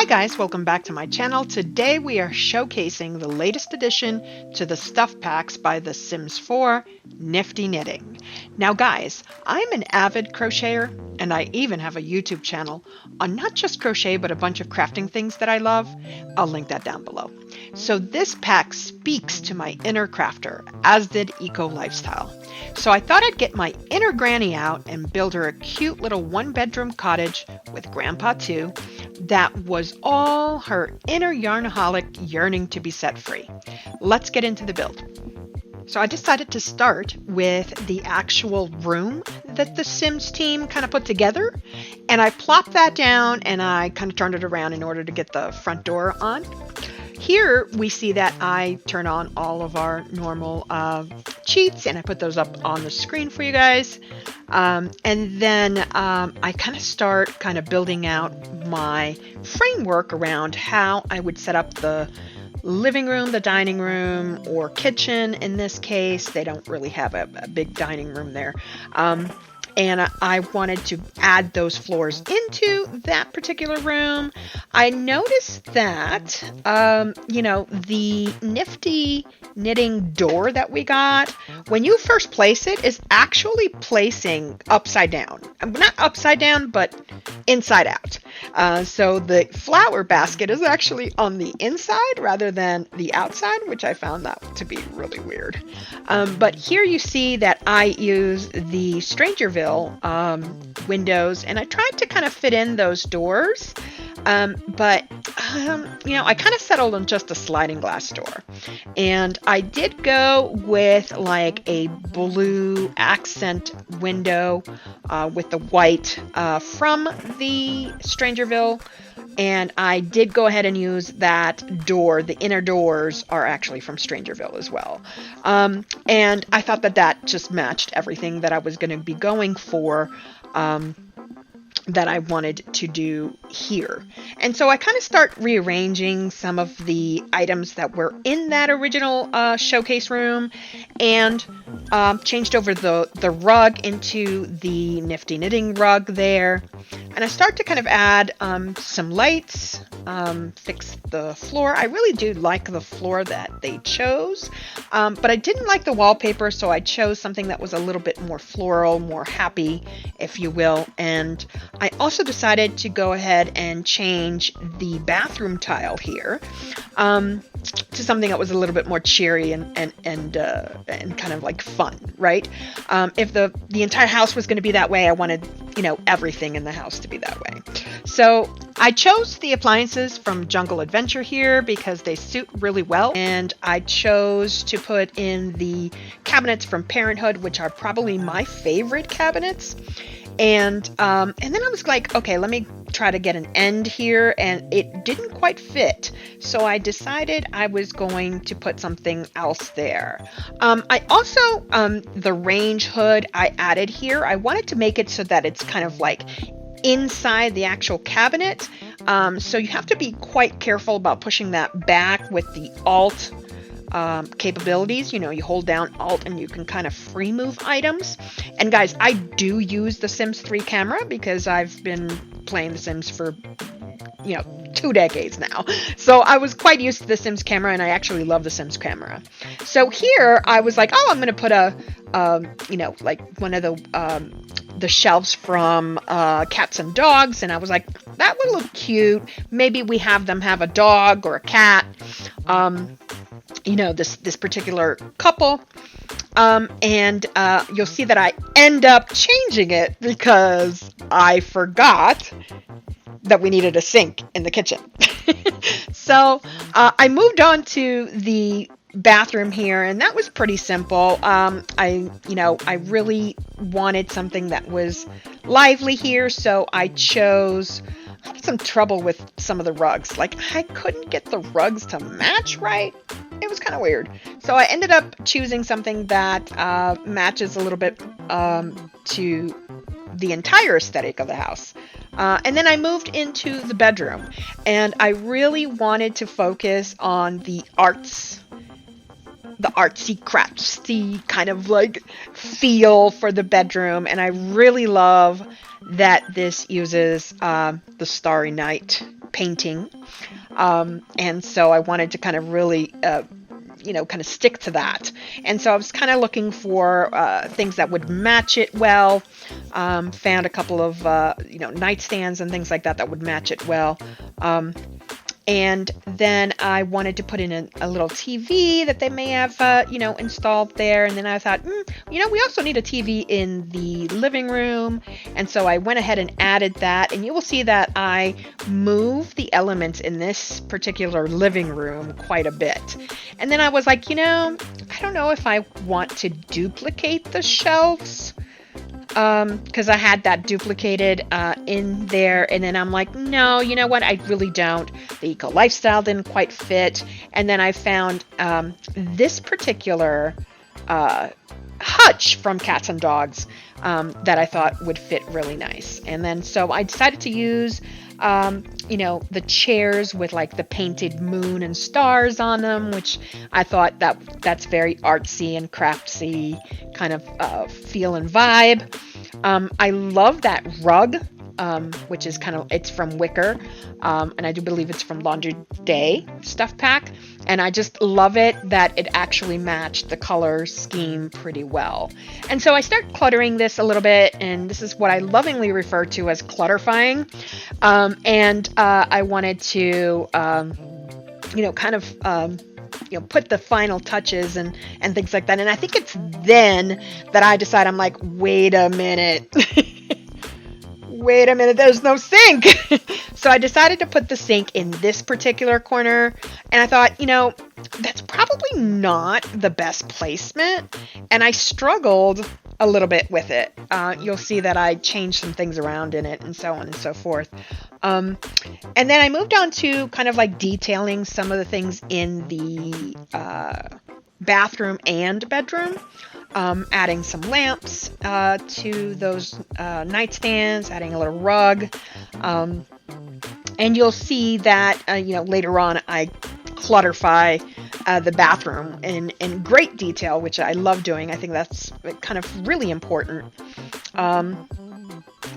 guys, welcome back to my channel. Today we are showcasing the latest addition to the stuff packs by The Sims 4, Nifty Knitting. Now guys, I'm an avid crocheter and I even have a YouTube channel on not just crochet but a bunch of crafting things that I love. I'll link that down below. So this pack speaks to my inner crafter, as did Eco Lifestyle. So I thought I'd get my inner granny out and build her a cute little one-bedroom cottage with Grandpa too. That was all her inner yarnaholic yearning to be set free. Let's get into the build. So I decided to start with the actual room that the Sims team kind of put together, and I plopped that down and I kind of turned it around in order to get the front door on. Here we see that I turn on all of our normal cheats, and I put those up on the screen for you guys. And then I kind of start building out my framework around how I would set up the living room, the dining room, or kitchen. In this case, they don't really have a big dining room there. And I wanted to add those floors into that particular room. I noticed that, the Nifty knitting door that we got, when you first place it, is actually placing upside down. Not upside down, but inside out. So the flower basket is actually on the inside rather than the outside, which I found that to be really weird. But here you see that I use the Strangerville windows, and I tried to kind of fit in those doors, but I kind of settled on just a sliding glass door, and I did go with like a blue accent window with the white from the Strangerville. And I did go ahead and use that door. The inner doors are actually from Strangerville as well. And I thought that just matched everything that I was going to be going for, that I wanted to do here. And so I kind of start rearranging some of the items that were in that original showcase room, and changed over the rug into the Nifty knitting rug there. And I start to kind of add some lights, fix the floor. I really do like the floor that they chose, but I didn't like the wallpaper, so I chose something that was a little bit more floral, more happy, if you will. And I also decided to go ahead and change the bathroom tile here to something that was a little bit more cheery and kind of like fun, right? If the entire house was going to be that way, I wanted everything in the house to be that way. So I chose the appliances from Jungle Adventure here because they suit really well, and I chose to put in the cabinets from Parenthood, which are probably my favorite cabinets. And then I was like, okay, let me try to get an end here, and it didn't quite fit. So I decided I was going to put something else there. I also, the range hood I added here, I wanted to make it so that it's kind of like inside the actual cabinet. So you have to be quite careful about pushing that back with the Alt capabilities. You hold down Alt and you can kind of free move items. And guys, I do use the Sims 3 camera because I've been playing The Sims for 2 decades now. So I was quite used to the Sims camera, and I actually love the Sims camera. So here I was like, oh, I'm going to put a like one of the shelves from Cats and Dogs, and I was like, that would look cute. Maybe we have them have a dog or a cat. This particular couple, and you'll see that I end up changing it because I forgot that we needed a sink in the kitchen. So I moved on to the bathroom here, and that was pretty simple. I really wanted something that was lively here, so I had some trouble with some of the rugs. Like, I couldn't get the rugs to match right. It was kind of weird. So I ended up choosing something that matches a little bit to the entire aesthetic of the house. And then I moved into the bedroom, and I really wanted to focus on the arts the artsy craftsy kind of like feel for the bedroom, and I really love that this uses the Starry Night painting, and so I wanted to kind of really kind of stick to that. And so I was kind of looking for things that would match it well. Found a couple of nightstands and things like that that would match it well. And then I wanted to put in a little TV that they may have, installed there. And then I thought, we also need a TV in the living room. And so I went ahead and added that. And you will see that I move the elements in this particular living room quite a bit. And then I was like, I don't know if I want to duplicate the shelves. Because I had that duplicated in there, and then I'm like, no, you know what, I really don't. The eco lifestyle didn't quite fit, and then I found this particular hutch from Cats and Dogs that I thought would fit really nice. And then so I decided to use the chairs with like the painted moon and stars on them, which I thought that's very artsy and craftsy kind of feel and vibe. I love that rug, which is it's from Wicker, and I do believe it's from Laundry Day Stuff Pack, and I just love it that it actually matched the color scheme pretty well. And so I start cluttering this a little bit, and this is what I lovingly refer to as clutterfying, and I wanted to put the final touches and things like that. And I think it's then that I decide, I'm like, wait a minute, there's no sink. So I decided to put the sink in this particular corner, and I thought, that's probably not the best placement, and I struggled a little bit with it. You'll see that I changed some things around in it and so on and so forth. And then I moved on to kind of like detailing some of the things in the bathroom and bedroom. Adding some lamps to those nightstands, adding a little rug. And you'll see that, later on I clutterify the bathroom in great detail, which I love doing. I think that's kind of really important.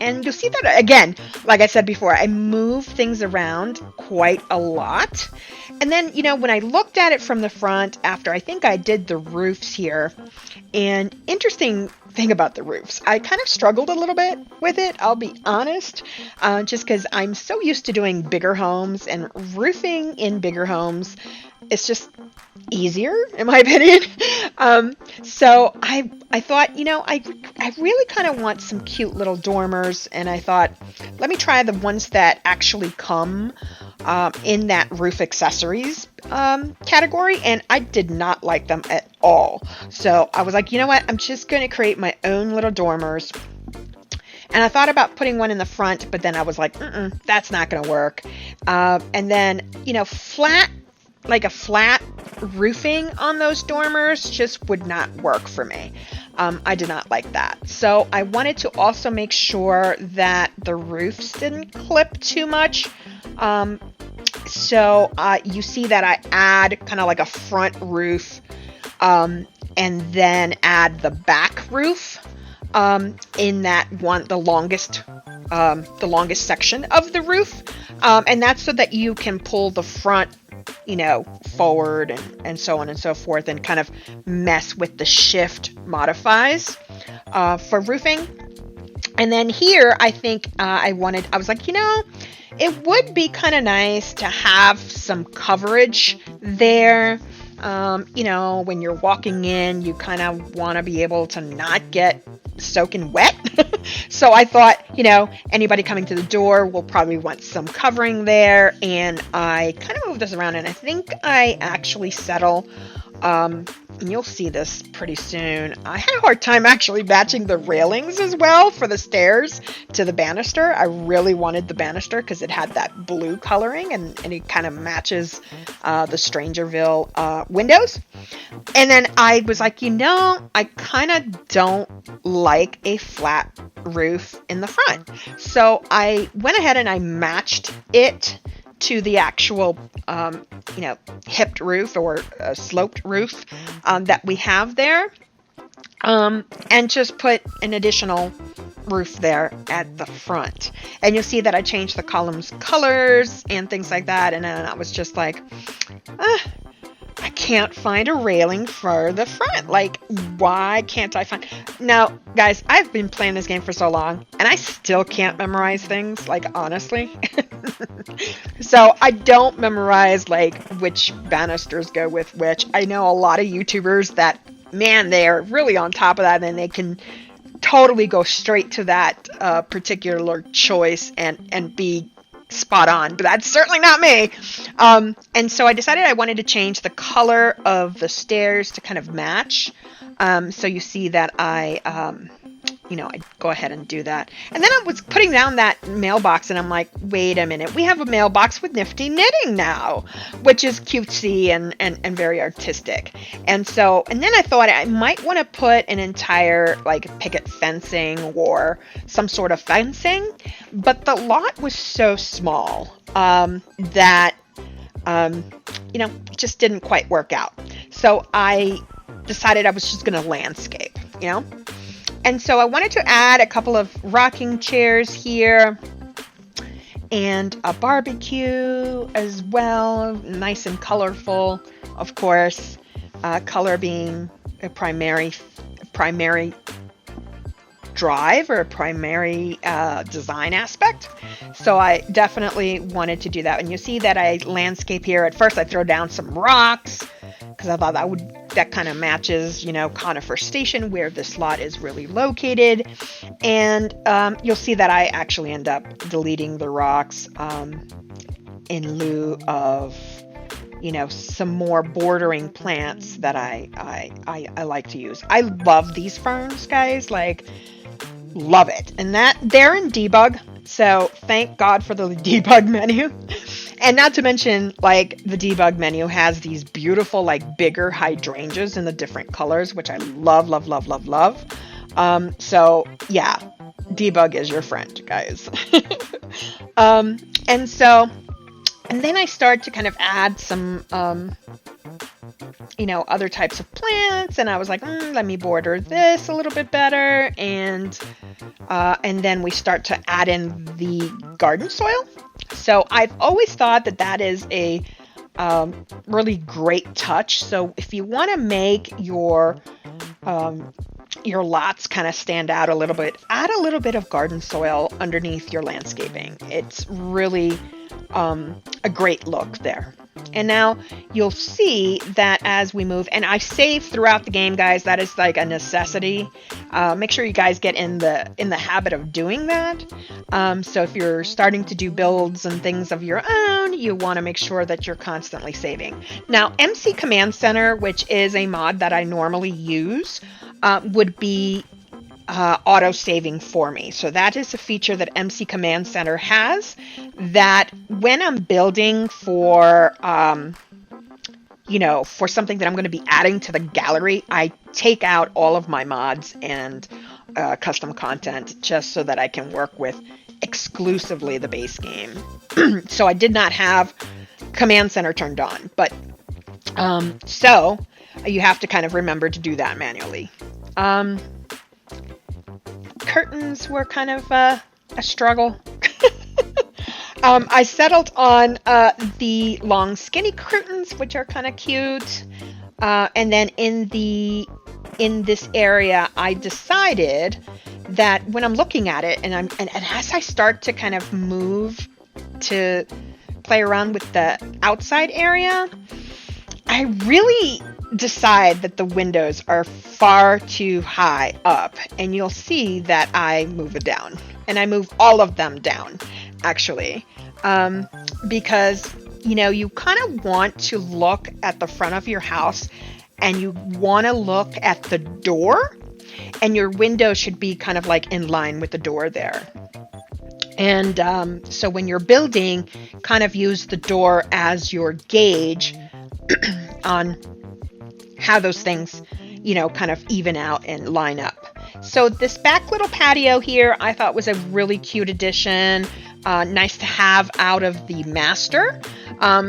And you'll see that, again, like I said before, I move things around quite a lot. And then, when I looked at it from the front after I think I did the roofs here, and interesting thing about the roofs, I kind of struggled a little bit with it, I'll be honest, just because I'm so used to doing bigger homes, and roofing in bigger homes is just easier, in my opinion. So I thought, I really kind of want some cute little dormers, and I thought, let me try the ones that actually come in that roof accessories category, and I did not like them at all. So I was like, you know what, I'm just going to create my own little dormers. And I thought about putting one in the front, but then I was like, that's not going to work. And then, a flat roofing on those dormers just would not work for me. I did not like that. So I wanted to also make sure that the roofs didn't clip too much. So you see that I add kind of like a front roof, and then add the back roof in that one, the longest section of the roof. And that's so that you can pull the front forward and so on and so forth, and kind of mess with the shift modifies for roofing. And then here, I think I was like, it would be kind of nice to have some coverage there. When you're walking in, you kind of want to be able to not get soaking wet. So I thought, anybody coming to the door will probably want some covering there. And I kind of moved this around, and I think I actually settle, and you'll see this pretty soon. I had a hard time actually matching the railings as well for the stairs to the banister. I really wanted the banister because it had that blue coloring, and it kind of matches the Strangerville windows. And then I was like, I kind of don't like a flat roof in the front. So I went ahead and I matched it to the actual, hipped roof or sloped roof that we have there, and just put an additional roof there at the front. And you'll see that I changed the columns colors and things like that, and then I was just like, I can't find a railing for the front. Like, why can't I find... Now, guys, I've been playing this game for so long, and I still can't memorize things, like, honestly. So I don't memorize, like, which banisters go with which. I know a lot of YouTubers that, man, they're really on top of that, and they can totally go straight to that particular choice and be spot on, but that's certainly not me. And so I decided I wanted to change the color of the stairs to kind of match. So you see that I go ahead and do that. And then I was putting down that mailbox, and I'm like, wait a minute, we have a mailbox with Nifty knitting now, which is cutesy and very artistic. And then I thought I might want to put an entire like picket fencing or some sort of fencing, but the lot was so small that it just didn't quite work out. So I decided I was just going to landscape, And so I wanted to add a couple of rocking chairs here and a barbecue as well, nice and colorful, of course, color being a primary drive or a primary design aspect. So I definitely wanted to do that. And you see that I landscape here. At first I throw down some rocks because I thought that kind of matches, Conifer Station, where this lot is really located. And you'll see that I actually end up deleting the rocks in lieu of, some more bordering plants that I like to use. I love these ferns, guys, love it. And that they're in debug. So thank God for the debug menu. And not to mention, the debug menu has these beautiful, bigger hydrangeas in the different colors, which I love, love, love, love, love. So, yeah, debug is your friend, guys. And then I start to kind of add some, other types of plants. And I was like, let me border this a little bit better. And then we start to add in the garden soil. So I've always thought that is a really great touch. So if you want to make your lots kind of stand out a little bit, add a little bit of garden soil underneath your landscaping. It's really a great look there. And now you'll see that as we move, and I save throughout the game, guys, that is like a necessity. Make sure you guys get in the habit of doing that. So if you're starting to do builds and things of your own, you want to make sure that you're constantly saving. Now, MC Command Center, which is a mod that I normally use, would be auto saving for me. So that is a feature that MC Command Center has, that when I'm building for for something that I'm going to be adding to the gallery, I take out all of my mods and custom content just so that I can work with exclusively the base game. So I did not have Command Center turned on, but so you have to kind of remember to do that manually. Curtains were kind of a struggle. I settled on the long skinny curtains, which are kind of cute. And then in this area, I decided that when I'm looking at it, and as I start to kind of move to play around with the outside area, I really decide that the windows are far too high up, and you'll see that I move it down, and I move all of them down, actually, because you kind of want to look at the front of your house, and you want to look at the door, and your window should be kind of in line with the door there. And so when you're building, kind of use the door as your gauge on how those things, kind of even out and line up. So this back little patio here, I thought was a really cute addition. nice to have out of the master.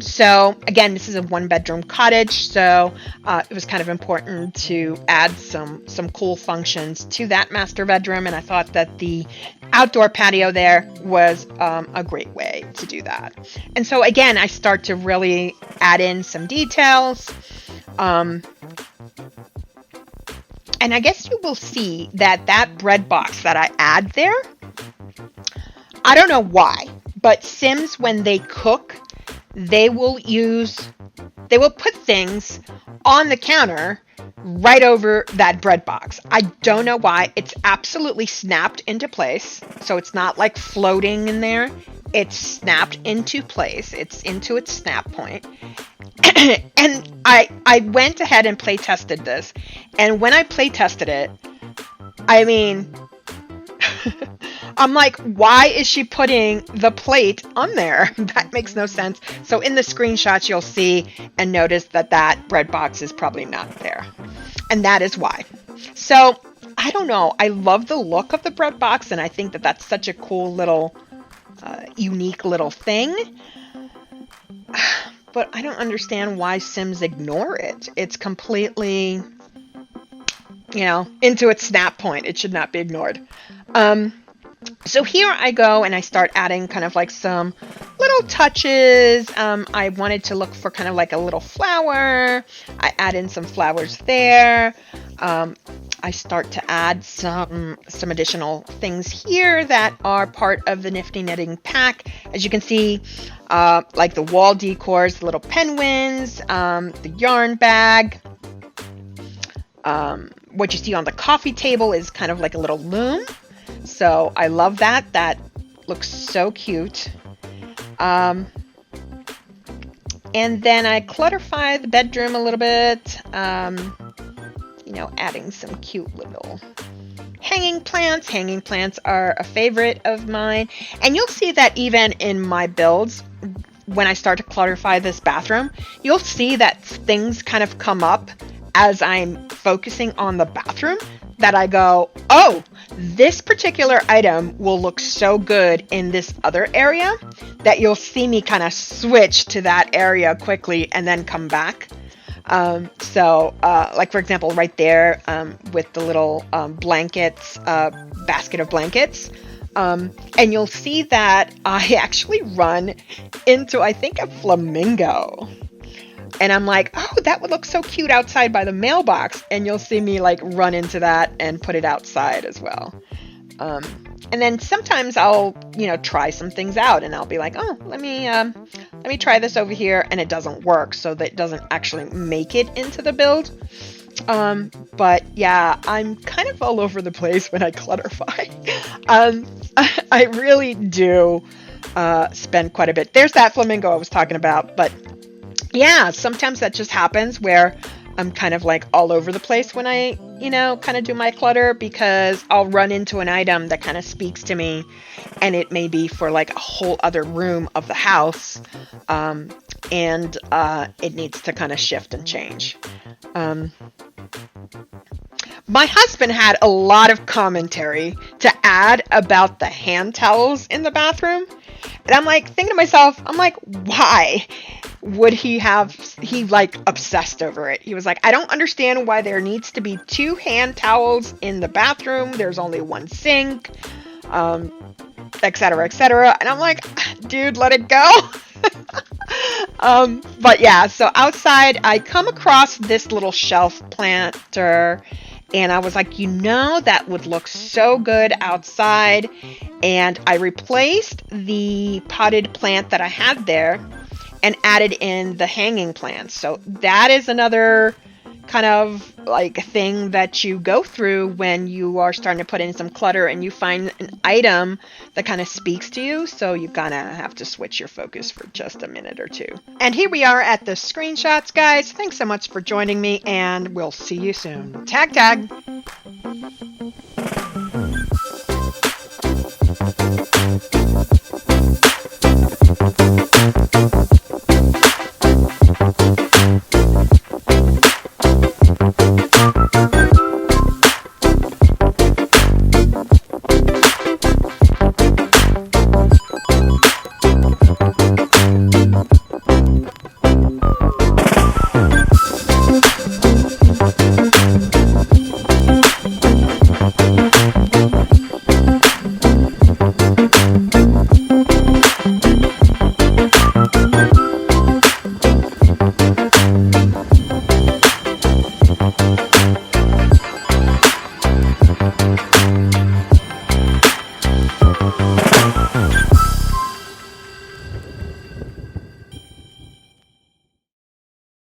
So again, this is a 1-bedroom cottage, so it was kind of important to add some cool functions to that master bedroom, and I thought that the outdoor patio there was a great way to do that. And so again, I start to really add in some details. And I guess you will see that bread box that I add there, I don't know why, but Sims, when they cook, they will put things on the counter right over that bread box. I don't know why. It's absolutely snapped into place. So it's not like floating in there. It's snapped into place. It's into its snap point. And I went ahead and play tested this. And when I play tested it, I mean, I'm like, why is she putting the plate on there? That makes no sense. So in the screenshots, you'll see and notice that bread box is probably not there. And that is why. So I don't know. I love the look of the bread box, and I think that that's such a cool little, unique little thing. But I don't understand why Sims ignore it. It's completely, into its snap point. It should not be ignored. So here I go and I start adding kind of like some little touches. I wanted to look for kind of like a little flower. I add in some flowers there. I start to add some additional things here that are part of the Nifty Knitting pack. As you can see, like the wall decors, the little penguins, the yarn bag. What you see on the coffee table is kind of like a little loom. So I love that. That looks so cute. And then I clutterify the bedroom a little bit. Adding some cute little hanging plants. Hanging plants are a favorite of mine. And you'll see that even in my builds, when I start to clutterify this bathroom, you'll see that things kind of come up as I'm focusing on the bathroom, that I go, oh, this particular item will look so good in this other area, that you'll see me kind of switch to that area quickly and then come back. Like for example, right there, with the little blankets, basket of blankets, and you'll see that I actually run into, I think, a flamingo. And I'm like, oh, that would look so cute outside by the mailbox. And you'll see me like run into that and put it outside as well. And then sometimes I'll, try some things out, and I'll be like, oh, let me try this over here, and it doesn't work, so that it doesn't actually make it into the build. But yeah, I'm kind of all over the place when I clutterify. I really do spend quite a bit. There's that flamingo I was talking about, but yeah, sometimes that just happens where I'm kind of like all over the place when I, kind of do my clutter, because I'll run into an item that kind of speaks to me, and it may be for like a whole other room of the house, and it needs to kind of shift and change. My husband had a lot of commentary to add about the hand towels in the bathroom. And I'm like thinking to myself, why would he like obsessed over it? He was like, I don't understand why there needs to be 2 hand towels in the bathroom. There's only 1 sink, etc., etc. And I'm like, dude, let it go. But yeah, so outside I come across this little shelf planter, and I was like, that would look so good outside. And I replaced the potted plant that I had there and added in the hanging plants. So that is another kind of like thing that you go through when you are starting to put in some clutter and you find an item that kind of speaks to you. So you kind of have to switch your focus for just a minute or two. And here we are at the screenshots, guys. Thanks so much for joining me, and we'll see you soon. Tag, tag.